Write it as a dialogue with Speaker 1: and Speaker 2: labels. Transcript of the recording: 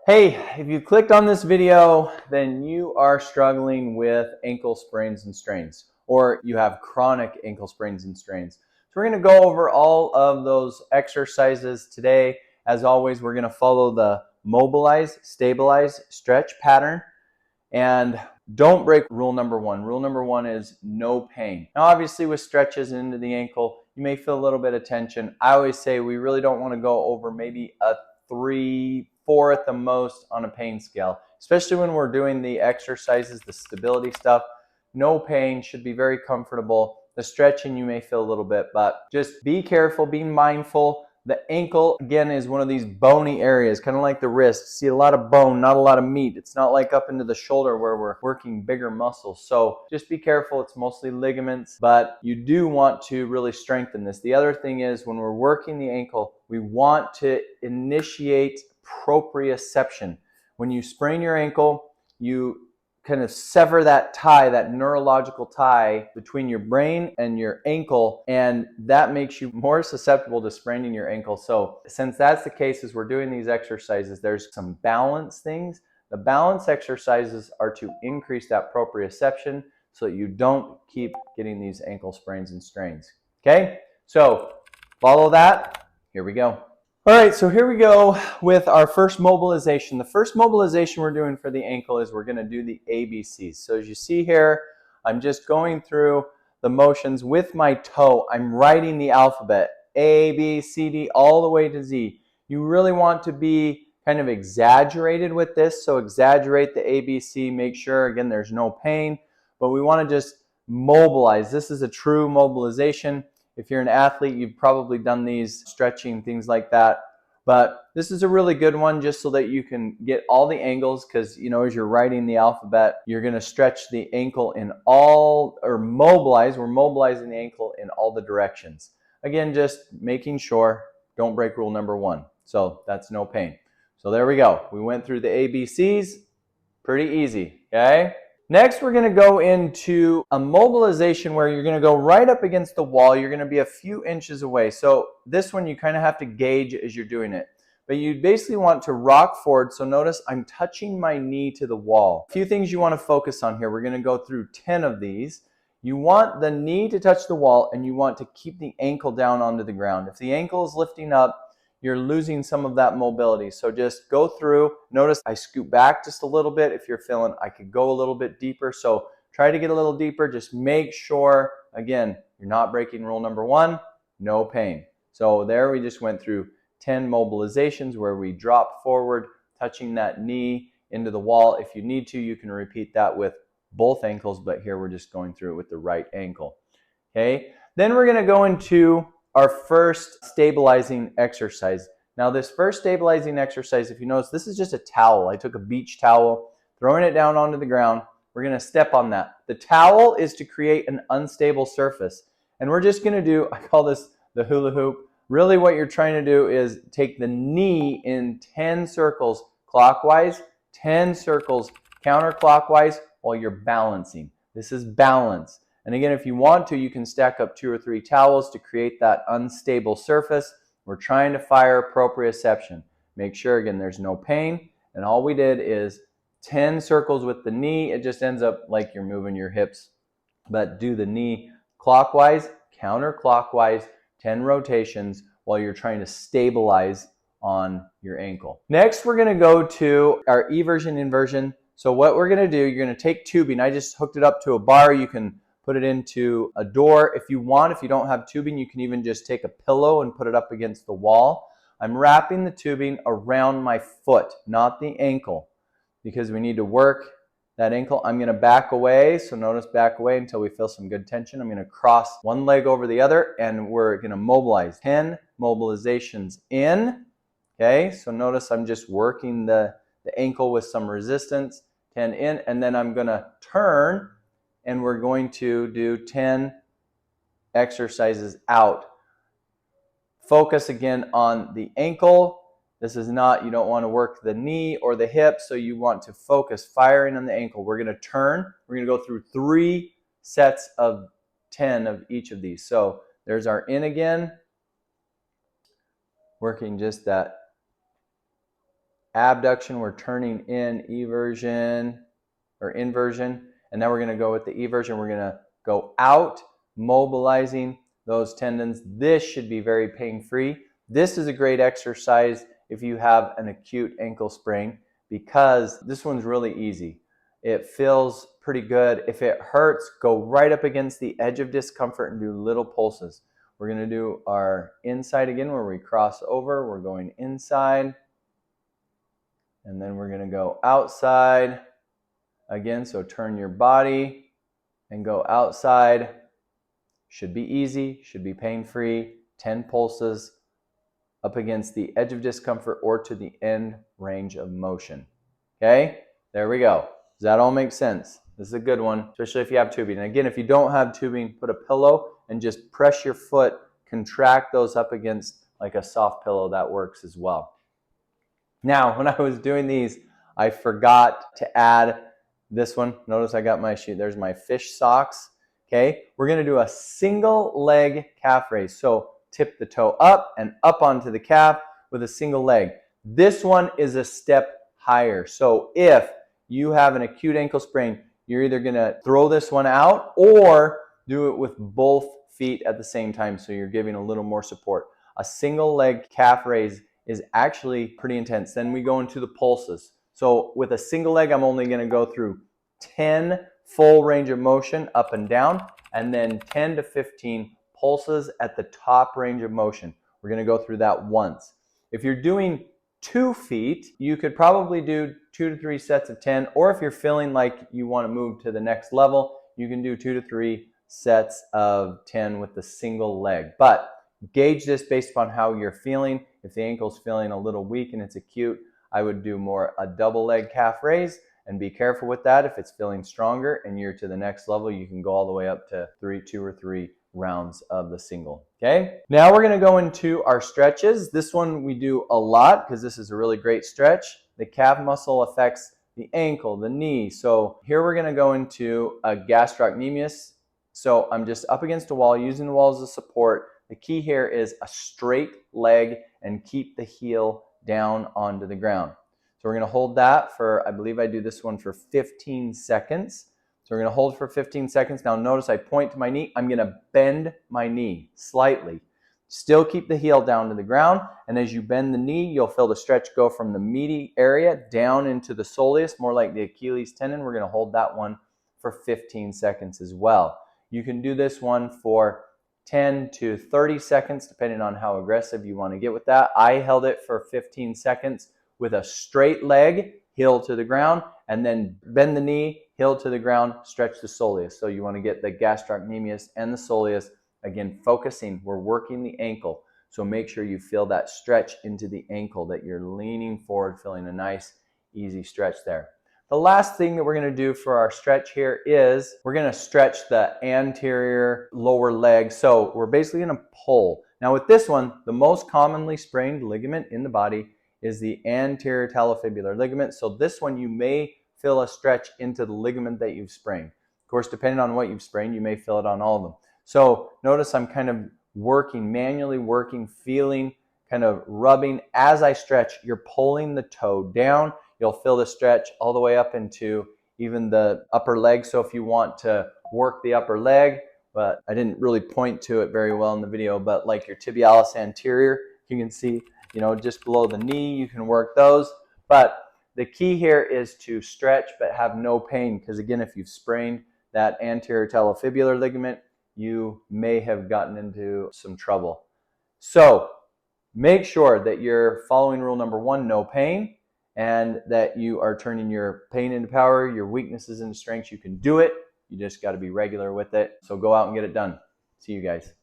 Speaker 1: Hey, if you clicked on this video, then you are struggling with ankle sprains and strains, or you have chronic ankle sprains and strains. So we're going to go over all of those exercises today. As always, we're going to follow the mobilize, stabilize, stretch pattern. And don't break rule number one. Rule number one is no pain. Now, obviously, with stretches into the ankle, you may feel a little bit of tension. I always say we really don't want to go over maybe a 3, 4 at the most on a pain scale, especially when we're doing the exercises, the stability stuff. No pain, should be very comfortable. The stretching, you may feel a little bit, but just be careful, be mindful. The ankle, again, is one of these bony areas, kind of like the wrist. See a lot of bone, not a lot of meat. It's not like up into the shoulder where we're working bigger muscles. So just be careful. It's mostly ligaments, but you do want to really strengthen this. The other thing is when we're working the ankle, we want to initiate proprioception. When you sprain your ankle, you kind of sever that tie, that neurological tie between your brain and your ankle, and that makes you more susceptible to spraining your ankle. So since that's the case, as we're doing these exercises, there's some balance things. The balance exercises are to increase that proprioception so that you don't keep getting these ankle sprains and strains. Okay, so follow that. Here we go. All right, so here we go with our first mobilization. The first mobilization we're doing for the ankle is we're going to do the ABCs. So as you see here, I'm just going through the motions with my toe. I'm writing the alphabet, A, B, C, D, all the way to Z. You really want to be kind of exaggerated with this, so exaggerate the ABC, make sure, again, there's no pain, but we want to just mobilize. This is a true mobilization. If you're an athlete, you've probably done these stretching, things like that. But this is a really good one just so that you can get all the angles because, you know, as you're writing the alphabet, you're going to stretch the ankle in all, or mobilize. We're mobilizing the ankle in all the directions. Again, just making sure, don't break rule number one. So that's no pain. So there we go. We went through the ABCs. Pretty easy, okay? Next, we're going to go into a mobilization where you're going to go right up against the wall. You're going to be a few inches away. So this one you kind of have to gauge as you're doing it. But you basically want to rock forward. So notice I'm touching my knee to the wall. A few things you want to focus on here. We're going to go through 10 of these. You want the knee to touch the wall and you want to keep the ankle down onto the ground. If the ankle is lifting up, you're losing some of that mobility. So just go through. Notice I scoot back just a little bit. If you're feeling I could go a little bit deeper. So try to get a little deeper. Just make sure, again, you're not breaking rule number one, no pain. So there we just went through 10 mobilizations where we drop forward, touching that knee into the wall. If you need to, you can repeat that with both ankles, but here we're just going through it with the right ankle. Okay, then we're going to go into our first stabilizing exercise. Now this first stabilizing exercise, if you notice, this is just a towel. I took a beach towel, throwing it down onto the ground. We're going to step on that. The towel is to create an unstable surface. And we're just going to do, I call this the hula hoop. Really what you're trying to do is take the knee in 10 circles clockwise, 10 circles counterclockwise while you're balancing. This is balance. And again, if you want to, you can stack up 2 or 3 towels to create that unstable surface. We're trying to fire proprioception. Make sure, again, there's no pain. And all we did is 10 circles with the knee. It just ends up like you're moving your hips. But do the knee clockwise, counterclockwise, 10 rotations while you're trying to stabilize on your ankle. Next, we're going to go to our eversion, inversion. So what we're going to do, you're going to take tubing. I just hooked it up to a bar. You can put it into a door if you want. If you don't have tubing, you can even just take a pillow and put it up against the wall. I'm wrapping the tubing around my foot, not the ankle, because we need to work that ankle. I'm going to back away. So notice back away until we feel some good tension. I'm going to cross one leg over the other and we're going to mobilize. 10 mobilizations in. Okay, so notice I'm just working the ankle with some resistance. 10 in, and then I'm going to turn and we're going to do 10 exercises out. Focus again on the ankle. This is not, you don't want to work the knee or the hip, so you want to focus firing on the ankle. We're going to turn. We're going to go through 3 sets of 10 of each of these. So there's our in again, working just that abduction, we're turning in eversion or inversion. And now we're going to go with the eversion. We're going to go out, mobilizing those tendons. This should be very pain-free. This is a great exercise if you have an acute ankle sprain, because this one's really easy. It feels pretty good. If it hurts, go right up against the edge of discomfort and do little pulses. We're going to do our inside again where we cross over. We're going inside. And then we're going to go outside again. So turn your body and go outside. Should be easy, should be pain-free. 10 pulses up against the edge of discomfort or to the end range of motion. Okay, there we go. Does that all make sense? This is a good one, especially if you have tubing. And again, if you don't have tubing, put a pillow and just press your foot, contract those up against like a soft pillow. That works as well. Now, when I was doing these, I forgot to add this one. Notice I got my shoe. There's my fish socks. Okay, we're going to do a single leg calf raise. So tip the toe up and up onto the calf with a single leg. This one is a step higher. So if you have an acute ankle sprain, you're either going to throw this one out or do it with both feet at the same time, so you're giving a little more support. A single leg calf raise is actually pretty intense. Then we go into the pulses. So with a single leg, I'm only going to go through 10 full range of motion up and down, and then 10 to 15 pulses at the top range of motion. We're going to go through that once. If you're doing 2 feet, you could probably do 2 to 3 sets of 10, or if you're feeling like you want to move to the next level, you can do 2 to 3 sets of 10 with the single leg. But gauge this based upon how you're feeling. If the ankle's feeling a little weak and it's acute, I would do more a double leg calf raise, and be careful with that. If it's feeling stronger and you're to the next level, you can go all the way up to 2 or 3 rounds of the single. Okay, now we're going to go into our stretches. This one we do a lot because this is a really great stretch. The calf muscle affects the ankle, the knee. So here we're going to go into a gastrocnemius. So I'm just up against a wall, using the wall as a support. The key here is a straight leg and keep the heel down onto the ground. So we're going to hold that for, I believe I do this one for 15 seconds. So we're going to hold for 15 seconds. Now notice I point to my knee. I'm going to bend my knee slightly. Still keep the heel down to the ground. And as you bend the knee, you'll feel the stretch go from the meaty area down into the soleus, more like the Achilles tendon. We're going to hold that one for 15 seconds as well. You can do this one for 10 to 30 seconds, depending on how aggressive you want to get with that. I held it for 15 seconds with a straight leg, heel to the ground, and then bend the knee, heel to the ground, stretch the soleus. So you want to get the gastrocnemius and the soleus. Again, focusing, we're working the ankle. So make sure you feel that stretch into the ankle, that you're leaning forward, feeling a nice, easy stretch there. The last thing that we're going to do for our stretch here is we're going to stretch the anterior lower leg. So we're basically going to pull. Now with this one, the most commonly sprained ligament in the body is the anterior talofibular ligament. So this one you may feel a stretch into the ligament that you've sprained. Of course, depending on what you've sprained, you may feel it on all of them. So notice I'm kind of working, manually working, feeling, kind of rubbing. As I stretch, you're pulling the toe down. You'll feel the stretch all the way up into even the upper leg. So if you want to work the upper leg, but I didn't really point to it very well in the video, but like your tibialis anterior, you can see, just below the knee, you can work those. But the key here is to stretch but have no pain, because again, if you've sprained that anterior talofibular ligament, you may have gotten into some trouble. So make sure that you're following rule number 1, no pain, and that you are turning your pain into power, your weaknesses into strengths. You can do it. You just got to be regular with it. So go out and get it done. See you guys.